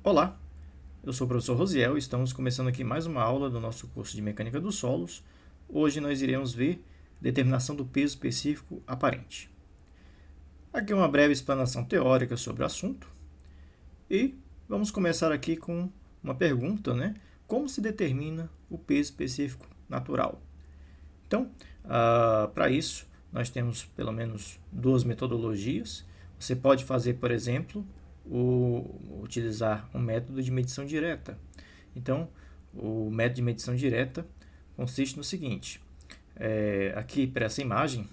Olá, eu sou o professor Rosiel e estamos começando aqui mais uma aula do nosso curso de Mecânica dos Solos. Hoje nós iremos ver determinação do peso específico aparente. Aqui uma breve explanação teórica sobre o assunto e vamos começar aqui com uma pergunta, né? Como se determina o peso específico natural? Então, para isso, nós temos pelo menos duas metodologias. Você pode fazer, por exemplo, utilizar um método de medição direta. Então, o método de medição direta consiste no seguinte. Aqui, para essa imagem,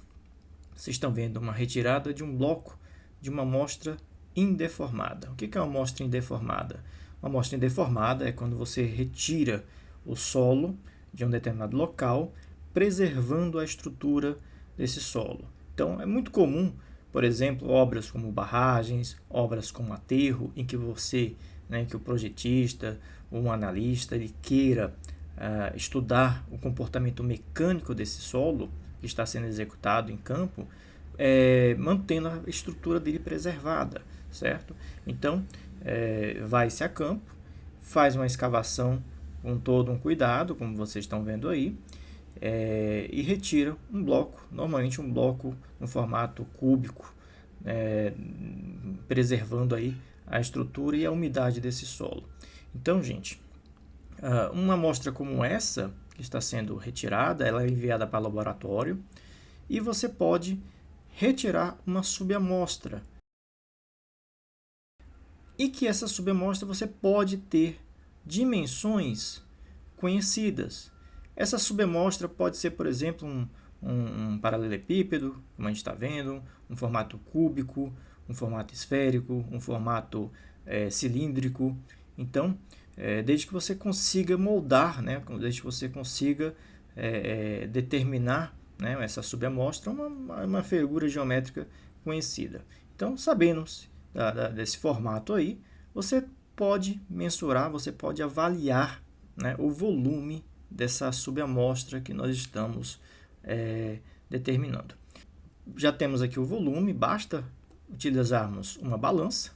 vocês estão vendo uma retirada de um bloco de uma amostra indeformada. O que é uma amostra indeformada? Uma amostra indeformada é quando você retira o solo de um determinado local, preservando a estrutura desse solo. Então, é muito comum, por exemplo, obras como barragens, obras como aterro, em que que o projetista, um analista, ele queira estudar o comportamento mecânico desse solo que está sendo executado em campo, mantendo a estrutura dele preservada, certo? Então, vai-se a campo, faz uma escavação com todo um cuidado, como vocês estão vendo aí, e retira um bloco, normalmente um bloco no formato cúbico, preservando aí a estrutura e a umidade desse solo. Então, gente, uma amostra como essa, que está sendo retirada, ela é enviada para o laboratório e você pode retirar uma subamostra. E que essa subamostra você pode ter dimensões conhecidas. Essa subamostra pode ser, por exemplo, um paralelepípedo, como a gente está vendo, um formato cúbico, um formato esférico, um formato cilíndrico. Então, desde que você consiga moldar, né, desde que você consiga determinar, né, essa subamostra, uma figura geométrica conhecida. Então, sabendo desse formato aí, você pode mensurar, você pode avaliar, né, o volume dessa subamostra que nós estamos determinando. Já temos aqui o volume, basta utilizarmos uma balança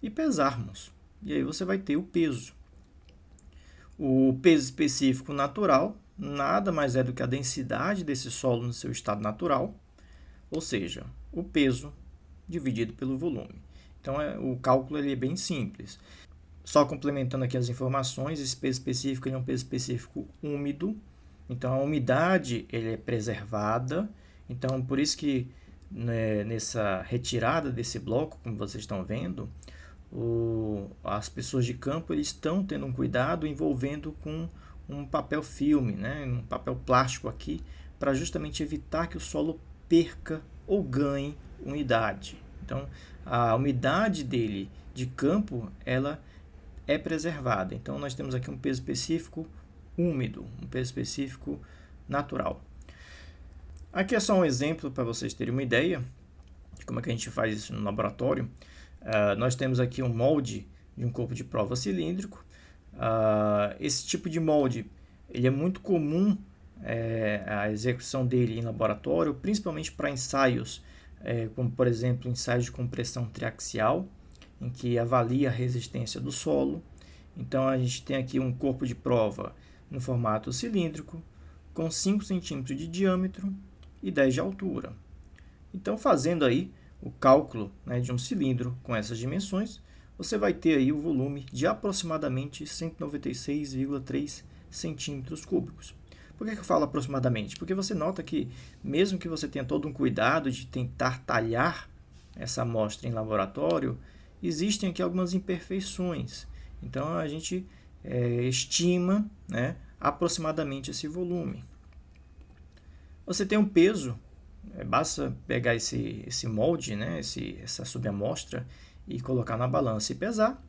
e pesarmos. E aí você vai ter o peso. O peso específico natural nada mais é do que a densidade desse solo no seu estado natural, ou seja, o peso dividido pelo volume. Então, o cálculo ele é bem simples. Só complementando aqui as informações, esse peso específico é um peso específico úmido. Então, a umidade ele é preservada. Então, por isso que nessa retirada desse bloco, como vocês estão vendo, as pessoas de campo eles estão tendo um cuidado envolvendo com um papel filme, né? Um papel plástico aqui, para justamente evitar que o solo perca ou ganhe umidade. Então, a umidade dele de campo, ela é preservada. Então, nós temos aqui um peso específico úmido, um peso específico natural. Aqui é só um exemplo para vocês terem uma ideia de como é que a gente faz isso no laboratório. Nós temos aqui um molde de um corpo de prova cilíndrico. Esse tipo de molde ele é muito comum, a execução dele em laboratório, principalmente para ensaios, como por exemplo ensaios de compressão triaxial, em que avalia a resistência do solo. Então, a gente tem aqui um corpo de prova no formato cilíndrico, com 5 centímetros de diâmetro e 10 de altura. Então, fazendo aí o cálculo, né, de um cilindro com essas dimensões, você vai ter aí o volume de aproximadamente 196,3 centímetros cúbicos. Por que eu falo aproximadamente? Porque você nota que, mesmo que você tenha todo um cuidado de tentar talhar essa amostra em laboratório, existem aqui algumas imperfeições. Então, a gente estima, né, aproximadamente esse volume. Você tem um peso, basta pegar esse molde, né, essa subamostra, e colocar na balança e pesar.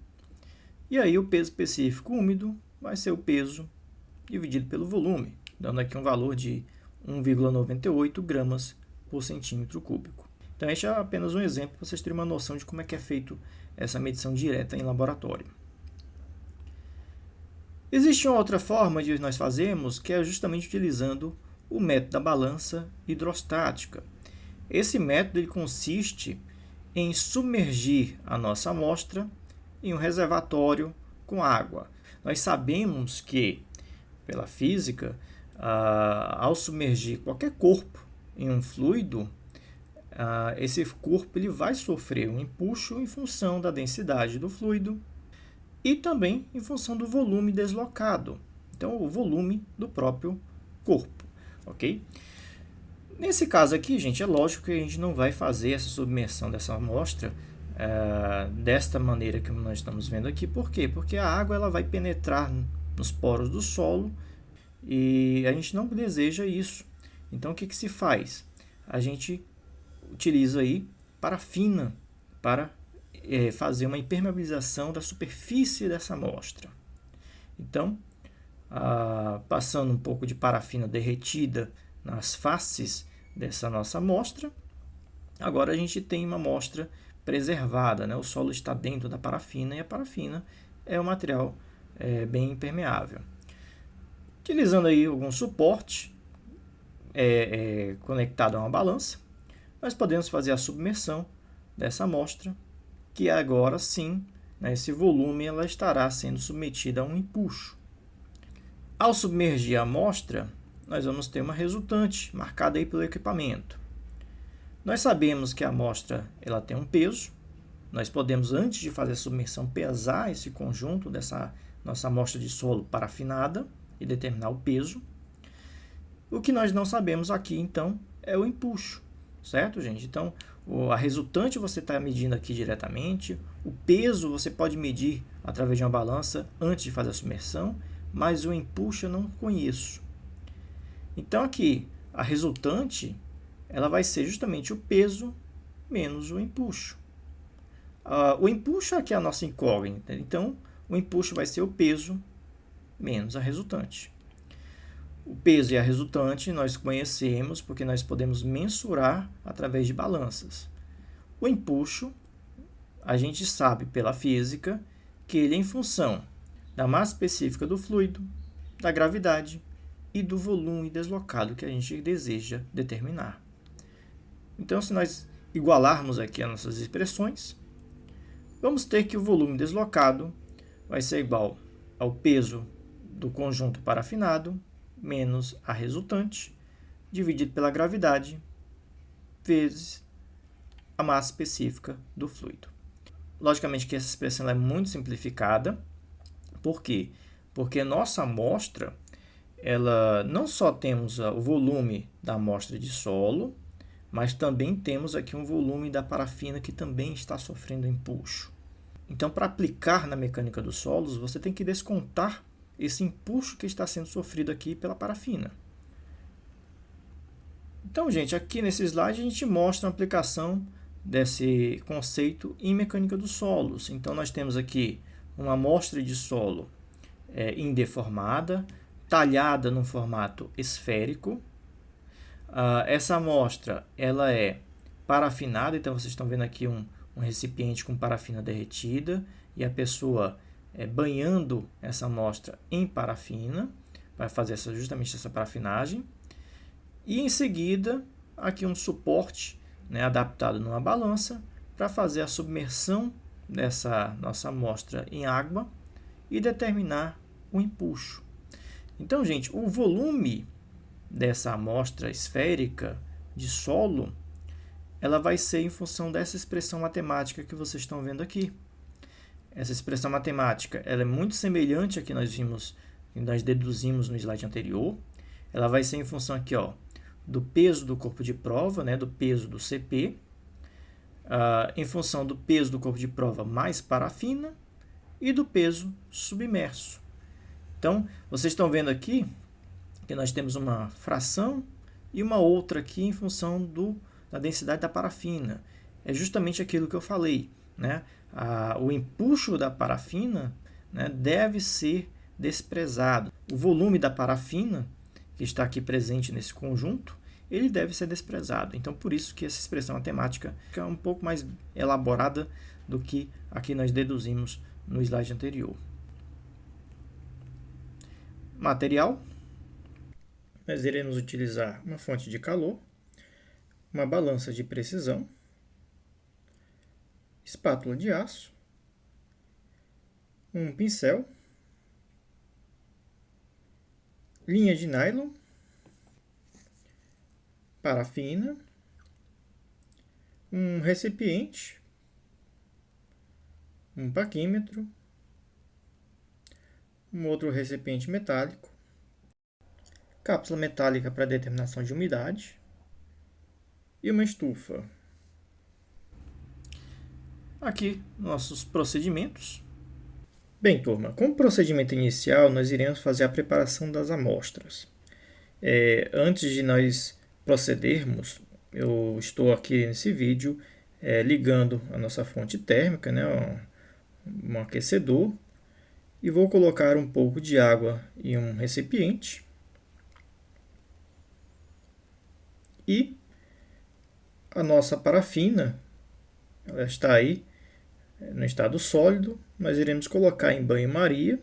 E aí o peso específico úmido vai ser o peso dividido pelo volume, dando aqui um valor de 1,98 gramas por centímetro cúbico. Então, este é apenas um exemplo para vocês terem uma noção de como é que é feito essa medição direta em laboratório. Existe uma outra forma de nós fazermos, que é justamente utilizando o método da balança hidrostática. Esse método ele consiste em submergir a nossa amostra em um reservatório com água. Nós sabemos que, pela física, ao submergir qualquer corpo em um fluido, esse corpo ele vai sofrer um empuxo em função da densidade do fluido e também em função do volume deslocado. Então, o volume do próprio corpo, ok? Nesse caso aqui, gente, é lógico que a gente não vai fazer essa submersão dessa amostra desta maneira que nós estamos vendo aqui. Por quê? Porque a água ela vai penetrar nos poros do solo e a gente não deseja isso. Então, o que se faz? A gente utiliza aí parafina para fazer uma impermeabilização da superfície dessa amostra. Então, passando um pouco de parafina derretida nas faces dessa nossa amostra, agora a gente tem uma amostra preservada, né? O solo está dentro da parafina e a parafina é um material bem impermeável. Utilizando aí algum suporte conectado a uma balança, nós podemos fazer a submersão dessa amostra, que agora sim, né, esse volume ela estará sendo submetida a um empuxo. Ao submergir a amostra, nós vamos ter uma resultante marcada aí pelo equipamento. Nós sabemos que a amostra ela tem um peso. Nós podemos, antes de fazer a submersão, pesar esse conjunto dessa nossa amostra de solo parafinada e determinar o peso. O que nós não sabemos aqui, então, é o empuxo, certo, gente? Então, a resultante você está medindo aqui diretamente. O peso você pode medir através de uma balança antes de fazer a submersão, mas o empuxo eu não conheço. Então, aqui, a resultante ela vai ser justamente o peso menos o empuxo. O empuxo aqui é a nossa incógnita. Então, o empuxo vai ser o peso menos a resultante. O peso e a resultante nós conhecemos porque nós podemos mensurar através de balanças. O empuxo, a gente sabe pela física que ele é em função da massa específica do fluido, da gravidade e do volume deslocado que a gente deseja determinar. Então, se nós igualarmos aqui as nossas expressões, vamos ter que o volume deslocado vai ser igual ao peso do conjunto parafinado menos a resultante, dividido pela gravidade, vezes a massa específica do fluido. Logicamente que essa expressão é muito simplificada. Por quê? Porque nossa amostra, ela não só temos o volume da amostra de solo, mas também temos aqui um volume da parafina que também está sofrendo empuxo. Então, para aplicar na mecânica dos solos, você tem que descontar esse empuxo que está sendo sofrido aqui pela parafina. Então, gente, aqui nesse slide a gente mostra a aplicação desse conceito em mecânica dos solos. Então, nós temos aqui uma amostra de solo indeformada, talhada num formato esférico. Essa amostra ela é parafinada, então vocês estão vendo aqui um recipiente com parafina derretida e a pessoa banhando essa amostra em parafina, vai fazer justamente essa parafinagem. E em seguida, aqui um suporte adaptado numa balança para fazer a submersão dessa nossa amostra em água e determinar o empuxo. Então, gente, o volume dessa amostra esférica de solo, ela vai ser em função dessa expressão matemática que vocês estão vendo aqui. Essa expressão matemática ela é muito semelhante à que nós deduzimos no slide anterior. Ela vai ser em função aqui, do peso do corpo de prova, do peso do CP, em função do peso do corpo de prova mais parafina e do peso submerso. Então, vocês estão vendo aqui que nós temos uma fração e uma outra aqui em função da densidade da parafina. É justamente aquilo que eu falei, o empuxo da parafina deve ser desprezado. O volume da parafina, que está aqui presente nesse conjunto, ele deve ser desprezado. Então, por isso que essa expressão matemática é um pouco mais elaborada do que aqui nós deduzimos no slide anterior. Material. Nós iremos utilizar uma fonte de calor, uma balança de precisão, espátula de aço, um pincel, linha de nylon, parafina, um recipiente, um paquímetro, um outro recipiente metálico, cápsula metálica para determinação de umidade e uma estufa. Aqui, nossos procedimentos. Bem, turma, como procedimento inicial, nós iremos fazer a preparação das amostras. Antes de nós procedermos, eu estou aqui nesse vídeo ligando a nossa fonte térmica, né, um aquecedor, e vou colocar um pouco de água em um recipiente e a nossa parafina, ela está aí no estado sólido, nós iremos colocar em banho-maria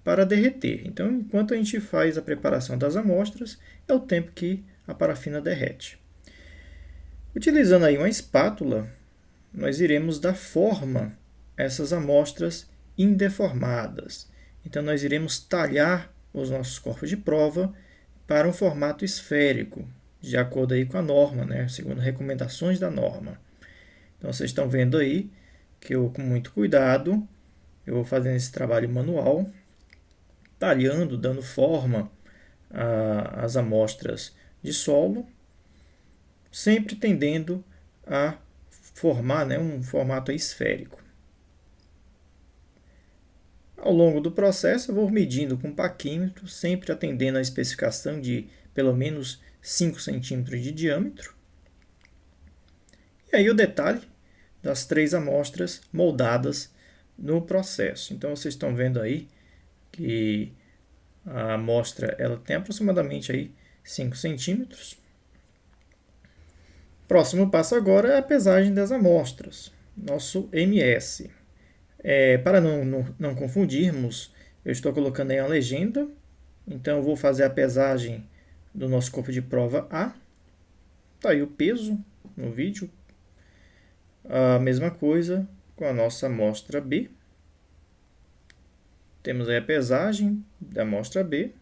para derreter. Então, enquanto a gente faz a preparação das amostras, é o tempo que a parafina derrete. Utilizando aí uma espátula, nós iremos dar forma a essas amostras indeformadas. Então, nós iremos talhar os nossos corpos de prova para um formato esférico, de acordo aí com a norma, né? Segundo recomendações da norma. Então, vocês estão vendo aí que eu, com muito cuidado, eu vou fazendo esse trabalho manual, talhando, dando forma às amostras de solo, sempre tendendo a formar, né, um formato esférico. Ao longo do processo, eu vou medindo com paquímetro, sempre atendendo à especificação de pelo menos 5 centímetros de diâmetro. E aí o detalhe das 3 amostras moldadas no processo. Então, vocês estão vendo aí que a amostra ela tem aproximadamente aí 5 centímetros. Próximo passo agora é a pesagem das amostras, nosso MS. Para não confundirmos, eu estou colocando aí uma legenda. Então, eu vou fazer a pesagem do nosso corpo de prova A. Está aí o peso no vídeo. A mesma coisa com a nossa amostra B. Temos aí a pesagem da amostra B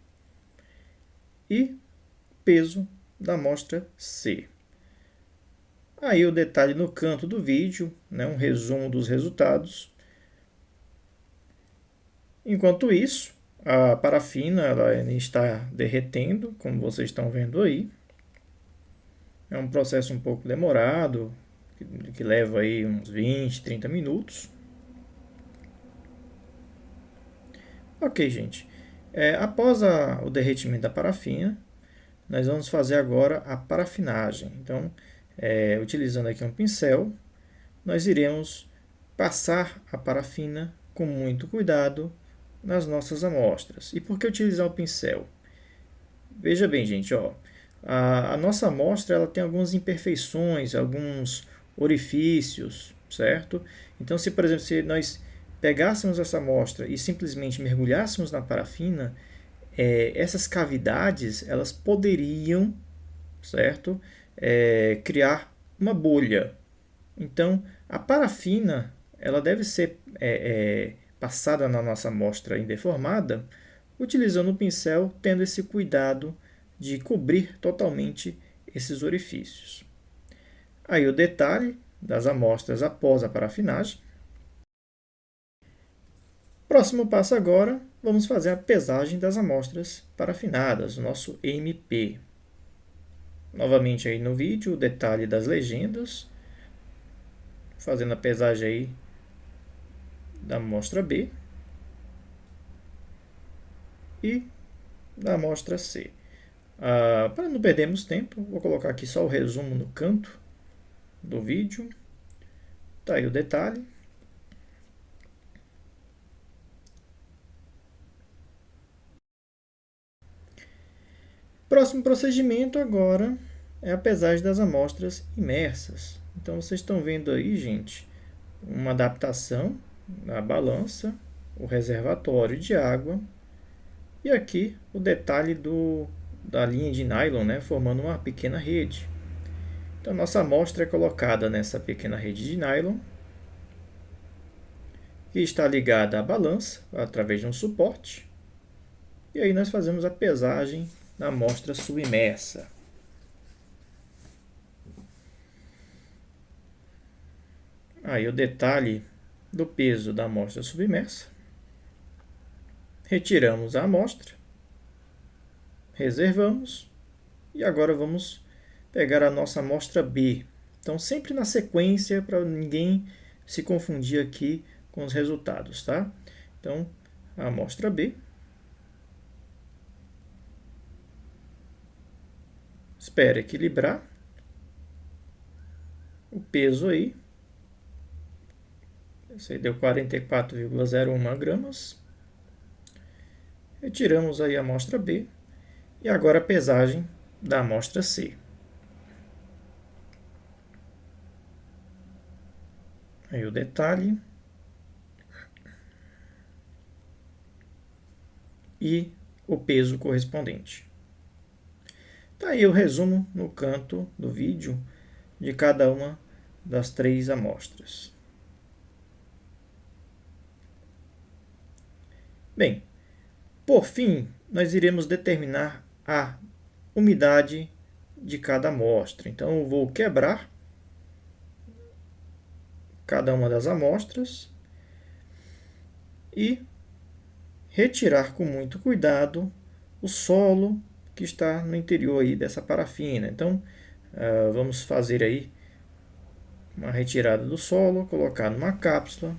e peso da amostra C. Aí o detalhe no canto do vídeo, né, um resumo dos resultados. Enquanto isso, a parafina ela está derretendo, como vocês estão vendo aí. É um processo um pouco demorado, que leva aí uns 20, 30 minutos. Ok, gente. Após o derretimento da parafina, nós vamos fazer agora a parafinagem. Então, utilizando aqui um pincel, nós iremos passar a parafina com muito cuidado nas nossas amostras. E por que utilizar o pincel? Veja bem, gente, ó, a nossa amostra ela tem algumas imperfeições, alguns orifícios, certo? Então, se por exemplo, se nós pegássemos essa amostra e simplesmente mergulhássemos na parafina, essas cavidades elas poderiam, certo, criar uma bolha. Então, a parafina ela deve ser passada na nossa amostra indeformada, utilizando o pincel, tendo esse cuidado de cobrir totalmente esses orifícios. Aí o detalhe das amostras após a parafinagem. Próximo passo agora, vamos fazer a pesagem das amostras parafinadas, o nosso MP. Novamente aí no vídeo, o detalhe das legendas, fazendo a pesagem aí da amostra B e da amostra C. Para não perdermos tempo, vou colocar aqui só o resumo no canto do vídeo. Tá aí o detalhe. Próximo procedimento agora é a pesagem das amostras imersas. Então vocês estão vendo aí, gente, uma adaptação na balança, o reservatório de água e aqui o detalhe da linha de nylon, né, formando uma pequena rede. Então, nossa amostra é colocada nessa pequena rede de nylon, que está ligada à balança através de um suporte. E aí nós fazemos a pesagem da amostra submersa. Aí o detalhe do peso da amostra submersa. Retiramos a amostra, reservamos e agora vamos pegar a nossa amostra B. Então, sempre na sequência para ninguém se confundir aqui com os resultados, tá? Então, a amostra B. Espere equilibrar o peso aí. Esse aí deu 44,01 gramas. Retiramos aí a amostra B. E agora a pesagem da amostra C. Aí o detalhe. E o peso correspondente. Tá aí o resumo no canto do vídeo de cada uma das 3 amostras. Bem, por fim, nós iremos determinar a umidade de cada amostra. Então, eu vou quebrar cada uma das amostras e retirar com muito cuidado o solo que está no interior aí dessa parafina. Então, vamos fazer aí uma retirada do solo, colocar numa cápsula,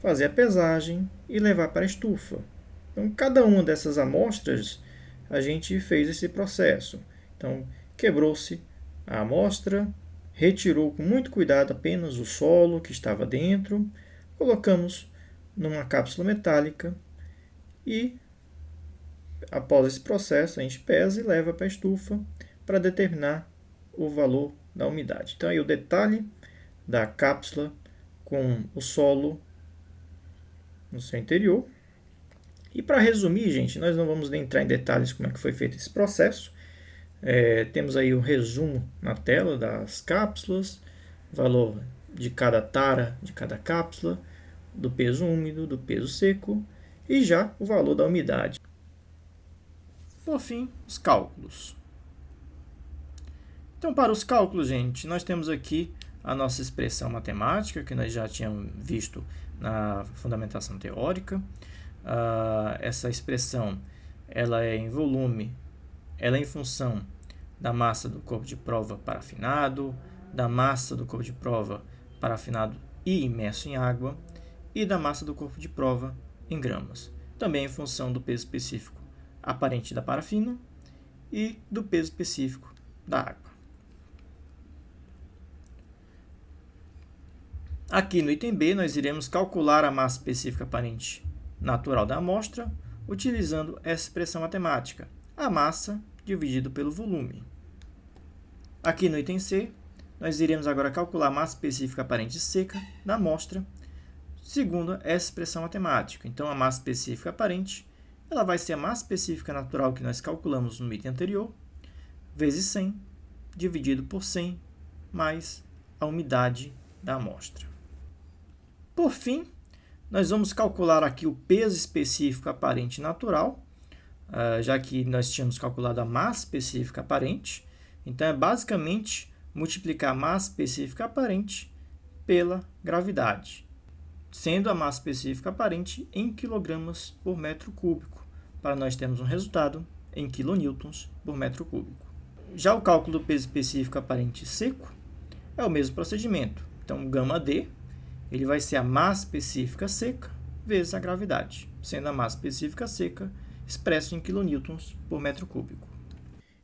fazer a pesagem e levar para a estufa. Então, cada uma dessas amostras, a gente fez esse processo. Então, quebrou-se a amostra, retirou com muito cuidado apenas o solo que estava dentro, colocamos numa cápsula metálica e, após esse processo, a gente pesa e leva para a estufa para determinar o valor da umidade. Então, aí o detalhe da cápsula com o solo no seu interior. E para resumir, gente, nós não vamos entrar em detalhes como é que foi feito esse processo. Temos aí o resumo na tela das cápsulas, valor de cada tara de cada cápsula, do peso úmido, do peso seco e já o valor da umidade. Por fim, os cálculos. Então, para os cálculos, gente, nós temos aqui a nossa expressão matemática, que nós já tínhamos visto na fundamentação teórica. Essa expressão ela é em volume, ela é em função da massa do corpo de prova parafinado, da massa do corpo de prova parafinado e imerso em água, e da massa do corpo de prova em gramas. Também em função do peso específico aparente da parafina e do peso específico da água. Aqui no item B, nós iremos calcular a massa específica aparente natural da amostra, utilizando essa expressão matemática, a massa dividido pelo volume. Aqui no item C, nós iremos agora calcular a massa específica aparente seca da amostra, segundo essa expressão matemática. Então, a massa específica aparente ela vai ser a massa específica natural que nós calculamos no item anterior, vezes 100, dividido por 100, mais a umidade da amostra. Por fim, nós vamos calcular aqui o peso específico aparente natural, já que nós tínhamos calculado a massa específica aparente. Então, é basicamente multiplicar a massa específica aparente pela gravidade, sendo a massa específica aparente em quilogramas por metro cúbico, para nós termos um resultado em quilonewtons por metro cúbico. Já o cálculo do peso específico aparente seco é o mesmo procedimento. Então, γd ele vai ser a massa específica seca vezes a gravidade, sendo a massa específica seca expresso em quilonewtons por metro cúbico.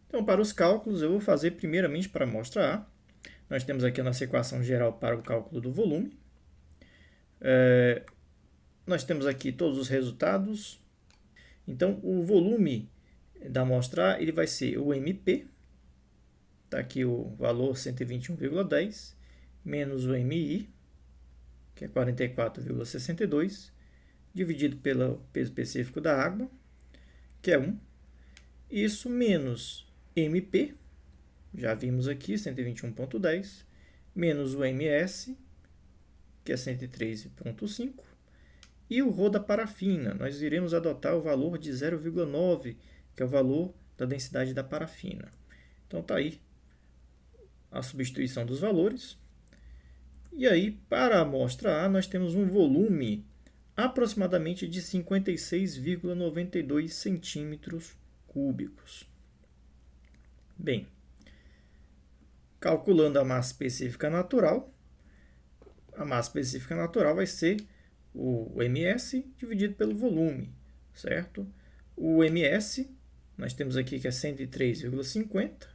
Então, para os cálculos, eu vou fazer primeiramente para a amostra A. Nós temos aqui a nossa equação geral para o cálculo do volume. Nós temos aqui todos os resultados. Então, o volume da amostra A ele vai ser o MP, está aqui o valor 121,10, menos o MI, que é 44,62, dividido pelo peso específico da água, que é 1. Isso menos MP, já vimos aqui, 121,10, menos o MS, que é 103,5, e o Rho da parafina, nós iremos adotar o valor de 0,9, que é o valor da densidade da parafina. Então, está aí a substituição dos valores. E aí, para a amostra A, nós temos um volume aproximadamente de 56,92 centímetros cúbicos. Bem, calculando a massa específica natural, a massa específica natural vai ser o MS dividido pelo volume, certo? O MS, nós temos aqui que é 103,50.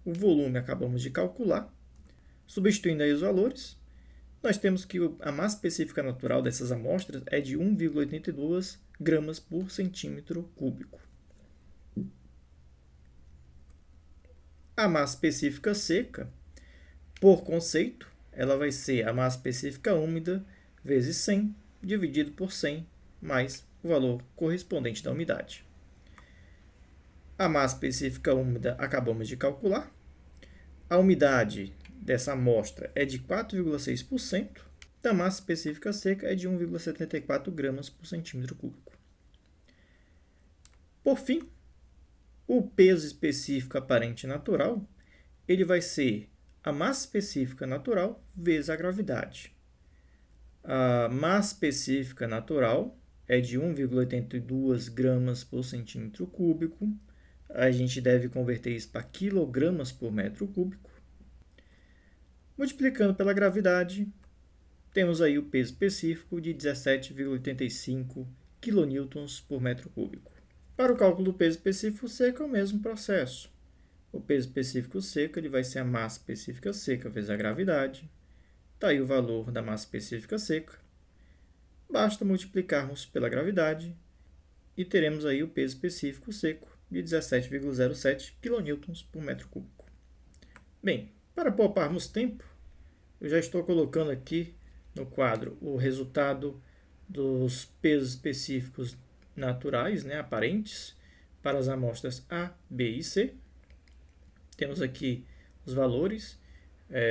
O volume acabamos de calcular. Substituindo aí os valores, nós temos que a massa específica natural dessas amostras é de 1,82 gramas por centímetro cúbico. A massa específica seca, por conceito, ela vai ser a massa específica úmida vezes 100, dividido por 100, mais o valor correspondente da umidade. A massa específica úmida acabamos de calcular. A umidade dessa amostra é de 4,6%. Da massa específica seca é de 1,74 gramas por centímetro cúbico. Por fim, o peso específico aparente natural, ele vai ser a massa específica natural vezes a gravidade. A massa específica natural é de 1,82 gramas por centímetro cúbico. A gente deve converter isso para quilogramas por metro cúbico. Multiplicando pela gravidade, temos aí o peso específico de 17,85 kN por metro cúbico. Para o cálculo do peso específico seco é o mesmo processo. O peso específico seco ele vai ser a massa específica seca vezes a gravidade. Está aí o valor da massa específica seca. Basta multiplicarmos pela gravidade e teremos aí o peso específico seco de 17,07 kN por metro cúbico. Bem, para pouparmos tempo, eu já estou colocando aqui no quadro o resultado dos pesos específicos naturais, aparentes, para as amostras A, B e C. Temos aqui os valores.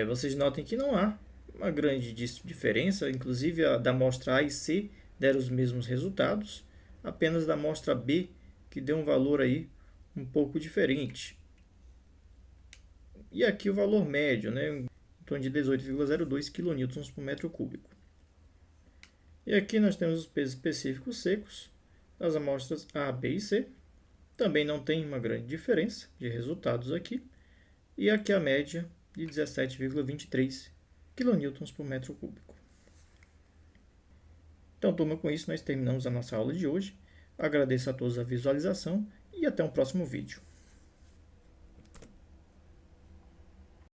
Vocês notem que não há uma grande diferença, inclusive a da amostra A e C deram os mesmos resultados, apenas da amostra B que deu um valor aí um pouco diferente. E aqui o valor médio, em torno de 18,02 kN por metro cúbico. E aqui nós temos os pesos específicos secos das amostras A, B e C. Também não tem uma grande diferença de resultados aqui. E aqui a média de 17,23 kN por metro cúbico. Então, turma, com isso nós terminamos a nossa aula de hoje. Agradeço a todos a visualização e até um próximo vídeo.